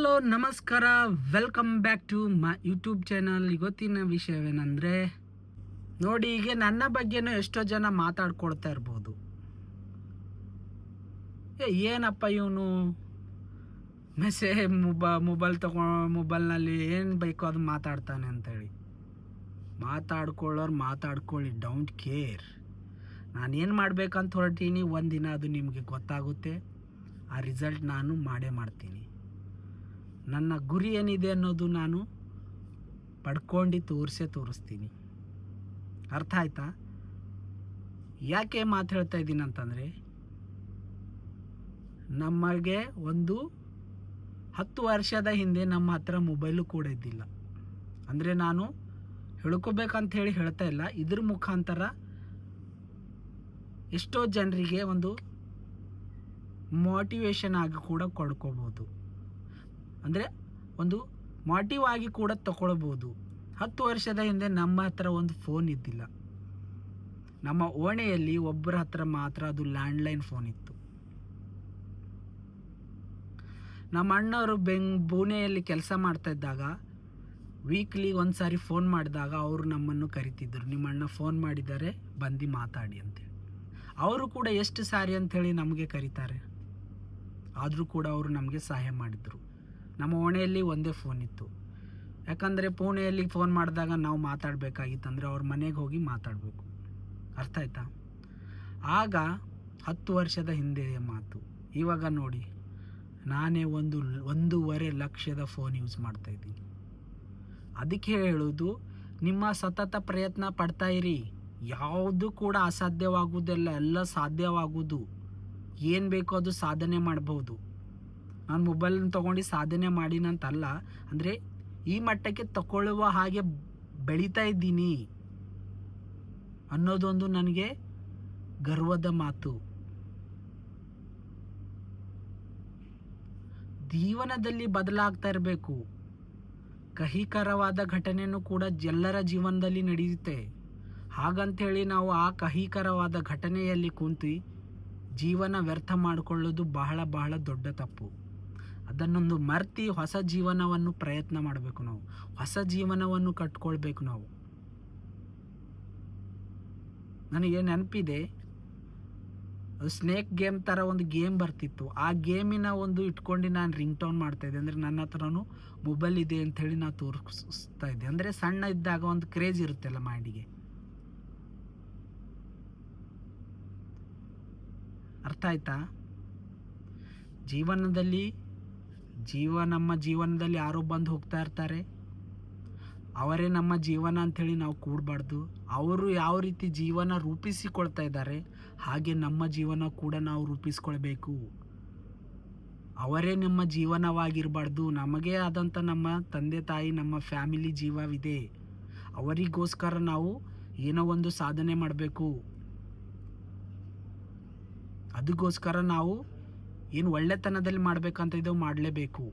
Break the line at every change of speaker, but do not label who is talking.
Hello ನಮಸ್ಕಾರ, welcome back to my YouTube channel. ಇವತ್ತಿನ ವಿಷಯವೇನೆಂದರೆ ನೋಡಿ, ಈಗ ನನ್ನ ಬಗ್ಗೆನೂ ಎಷ್ಟೋ ಜನ ಮಾತಾಡ್ಕೊಳ್ತಾ ಇರ್ಬೋದು, ಏನಪ್ಪ ಇವನು ಮೊಬೈಲ್ನಲ್ಲಿ ಏನು ಬೇಕೋ ಅದು ಮಾತಾಡ್ತಾನೆ ಅಂತೇಳಿ. ಮಾತಾಡ್ಕೊಳ್ಳಿ, ಡೋಂಟ್ ಕೇರ್. ನಾನೇನು ಮಾಡಬೇಕಂತ ಹೊರಟೀನಿ, ಒಂದಿನ ಅದು ನಿಮಗೆ ಗೊತ್ತಾಗುತ್ತೆ. ಆ ರಿಸಲ್ಟ್ ನಾನು ಮಾಡೇ ಮಾಡ್ತೀನಿ. ನನ್ನ ಗುರಿ ಏನಿದೆ ಅನ್ನೋದು ನಾನು ಪಡ್ಕೊಂಡು ತೋರಿಸ್ತೀನಿ. ಅರ್ಥ ಆಯ್ತಾ? ಯಾಕೆ ಮಾತು ಹೇಳ್ತಾ ಇದ್ದೀನಿ ಅಂತಂದರೆ, ನಮಗೆ ಒಂದು 10 ವರ್ಷದ ಹಿಂದೆ ನಮ್ಮ ಹತ್ರ ಮೊಬೈಲು ಕೂಡ ಇದ್ದಿಲ್ಲ. ಅಂದರೆ ನಾನು ಹೇಳ್ಕೋಬೇಕಂತ ಹೇಳಿ ಹೇಳ್ತಾ ಇಲ್ಲ, ಇದ್ರ ಮುಖಾಂತರ ಎಷ್ಟೋ ಜನರಿಗೆ ಒಂದು ಮೋಟಿವೇಶನ್ ಆಗಿ ಕೂಡ ಕೊಡ್ಕೋಬೋದು. ಅಂದರೆ ಒಂದು ಮೋಟಿವ್ ಆಗಿ ಕೂಡ ತಗೊಳ್ಬೋದು. 10 ವರ್ಷದ ಹಿಂದೆ ನಮ್ಮ ಹತ್ರ ಒಂದು ಫೋನ್ ಇದ್ದಿಲ್ಲ. ನಮ್ಮ ಓಣೆಯಲ್ಲಿ ಒಬ್ಬರ ಹತ್ರ ಮಾತ್ರ ಅದು ಲ್ಯಾಂಡ್ಲೈನ್ ಫೋನ್ ಇತ್ತು. ನಮ್ಮ ಅಣ್ಣವರು ಪುಣೆಯಲ್ಲಿ ಕೆಲಸ ಮಾಡ್ತಾ ಇದ್ದಾಗ ವೀಕ್ಲಿ ಒಂದು ಸಾರಿ ಫೋನ್ ಮಾಡಿದಾಗ ಅವರು ನಮ್ಮನ್ನು ಕರಿತಿದ್ದರು, ನಿಮ್ಮ ಅಣ್ಣ ಫೋನ್ ಮಾಡಿದ್ದಾರೆ ಬಂದು ಮಾತಾಡಿ ಅಂತೇಳಿ. ಅವರು ಕೂಡ ಎಷ್ಟು ಸಾರಿ ಅಂಥೇಳಿ ನಮಗೆ ಕರೀತಾರೆ, ಆದರೂ ಕೂಡ ಅವರು ನಮಗೆ ಸಹಾಯ ಮಾಡಿದರು. ನಮ್ಮ ಓಣೆಯಲ್ಲಿ ಒಂದೇ ಫೋನ್ ಇತ್ತು. ಯಾಕಂದರೆ ಪುಣೆಯಲ್ಲಿ ಫೋನ್ ಮಾಡಿದಾಗ ನಾವು ಮಾತಾಡಬೇಕಾಗಿತ್ತಂದರೆ ಅವ್ರ ಮನೆಗೆ ಹೋಗಿ ಮಾತಾಡಬೇಕು. ಅರ್ಥ ಆಯ್ತಾ? ಆಗ 10 ವರ್ಷದ ಹಿಂದೆ ಮಾತು. ಇವಾಗ ನೋಡಿ, ನಾನೇ 1.5 ಲಕ್ಷದ ಫೋನ್ ಯೂಸ್ ಮಾಡ್ತಾಯಿದ್ದೀನಿ. ಅದಕ್ಕೆ ಹೇಳೋದು, ನಿಮ್ಮ ಸತತ ಪ್ರಯತ್ನ ಪಡ್ತಾ ಇರಿ. ಯಾವುದು ಕೂಡ ಅಸಾಧ್ಯವಾಗುವುದಿಲ್ಲ, ಎಲ್ಲ ಸಾಧ್ಯವಾಗುವುದು. ಏನು ಬೇಕೋ ಅದು ಸಾಧನೆ ಮಾಡ್ಬೋದು. ನಾನು ಮೊಬೈಲನ್ನು ತೊಗೊಂಡು ಸಾಧನೆ ಮಾಡಿನಂತಲ್ಲ, ಅಂದರೆ ಈ ಮಟ್ಟಕ್ಕೆ ತಗೊಳ್ಳುವ ಹಾಗೆ ಬೆಳೀತಾ ಇದ್ದೀನಿ ಅನ್ನೋದೊಂದು ನನಗೆ ಗರ್ವದ ಮಾತು. ಜೀವನದಲ್ಲಿ ಬದಲಾಗ್ತಾ ಇರಬೇಕು. ಕಹಿಕರವಾದ ಘಟನೆಯೂ ಕೂಡ ಎಲ್ಲರ ಜೀವನದಲ್ಲಿ ನಡೆಯುತ್ತೆ. ಹಾಗಂತೇಳಿ ನಾವು ಆ ಕಹಿಕರವಾದ ಘಟನೆಯಲ್ಲಿ ಕುಂತು ಜೀವನ ವ್ಯರ್ಥ ಮಾಡಿಕೊಳ್ಳೋದು ಬಹಳ ಬಹಳ ದೊಡ್ಡ ತಪ್ಪು. ಅದನ್ನೊಂದು ಮರ್ತಿ ಹೊಸ ಜೀವನವನ್ನು ಪ್ರಯತ್ನ ಮಾಡಬೇಕು. ನಾವು ಹೊಸ ಜೀವನವನ್ನು ಕಟ್ಕೊಳ್ಬೇಕು. ನಾವು ನನಗೆ ನೆನಪಿದೆ, ಸ್ನೇಕ್ ಗೇಮ್ ಥರ ಒಂದು ಗೇಮ್ ಬರ್ತಿತ್ತು. ಆ ಗೇಮಿನ ಒಂದು ಇಟ್ಕೊಂಡು ನಾನು ರಿಂಗ್ ಟೋನ್ ಮಾಡ್ತಾಯಿದ್ದೆ. ಅಂದರೆ ನನ್ನ ಹತ್ರನೂ ಮೊಬೈಲ್ ಇದೆ ಅಂಥೇಳಿ ನಾನು ತೋರಿಸ್ತಾ ಇದ್ದೆ. ಅಂದರೆ ಸಣ್ಣ ಇದ್ದಾಗ ಒಂದು ಕ್ರೇಜ್ ಇರುತ್ತಲ್ಲ ಮೈಂಡಿಗೆ. ಅರ್ಥ ಆಯ್ತಾ? ನಮ್ಮ ಜೀವನದಲ್ಲಿ ಯಾರೋ ಬಂದು ಹೋಗ್ತಾ ಇರ್ತಾರೆ, ಅವರೇ ನಮ್ಮ ಜೀವನ ಅಂಥೇಳಿ ನಾವು ಕೂಡಬಾರ್ದು. ಅವರು ಯಾವ ರೀತಿ ಜೀವನ ರೂಪಿಸಿಕೊಳ್ತಾ ಇದ್ದಾರೆ ಹಾಗೆ ನಮ್ಮ ಜೀವನ ಕೂಡ ನಾವು ರೂಪಿಸ್ಕೊಳ್ಬೇಕು. ಅವರೇ ನಮ್ಮ ಜೀವನವಾಗಿರಬಾರ್ದು. ನಮಗೆ ಆದಂಥ ನಮ್ಮ ತಂದೆ ತಾಯಿ, ನಮ್ಮ ಫ್ಯಾಮಿಲಿ ಜೀವವಿದೆ. ಅವರಿಗೋಸ್ಕರ ನಾವು ಏನೋ ಒಂದು ಸಾಧನೆ ಮಾಡಬೇಕು. ಅದಕ್ಕೋಸ್ಕರ ನಾವು ಏನು ಒಳ್ಳೆತನದಲ್ಲಿ ಮಾಡಬೇಕಂತ ಇದೆಯೋ ಮಾಡಲೇಬೇಕು.